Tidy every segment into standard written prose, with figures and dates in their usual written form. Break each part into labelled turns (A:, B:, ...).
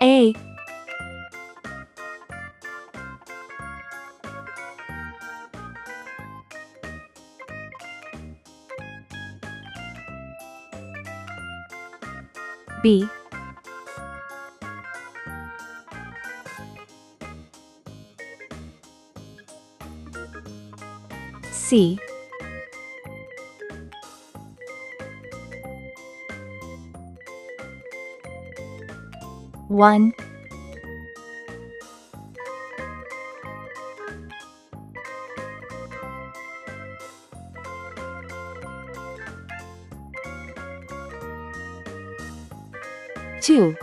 A: A, B, C, one, two,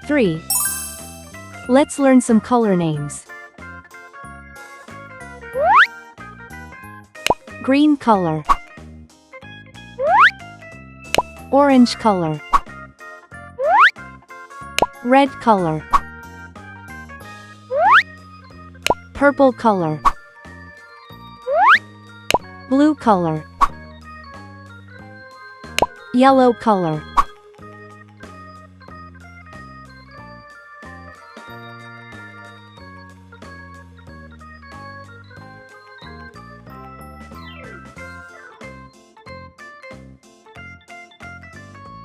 A: three. Let's learn some color names. Green color, orange color, red color, purple color, blue color, yellow color.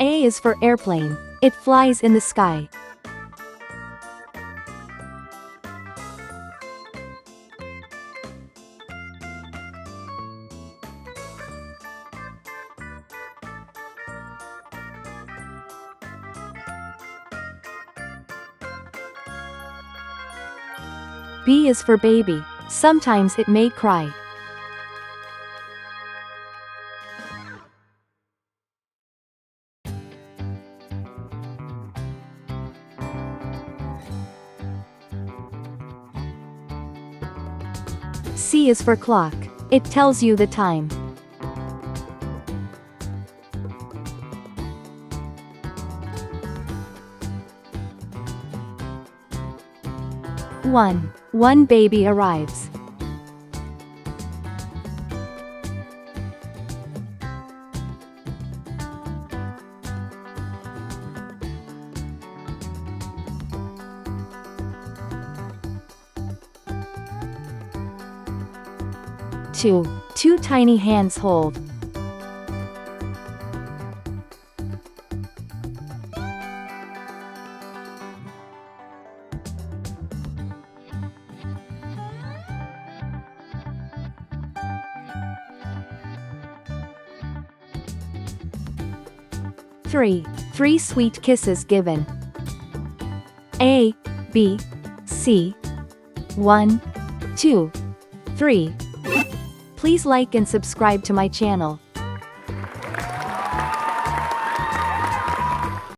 A: A is for airplane. It flies in the sky. B is for baby. Sometimes it may cry. C is for clock. It tells you the time. One baby arrives. Two tiny hands hold. Three sweet kisses given. A, B, C. 1, 2, 3. Please like and subscribe to my channel.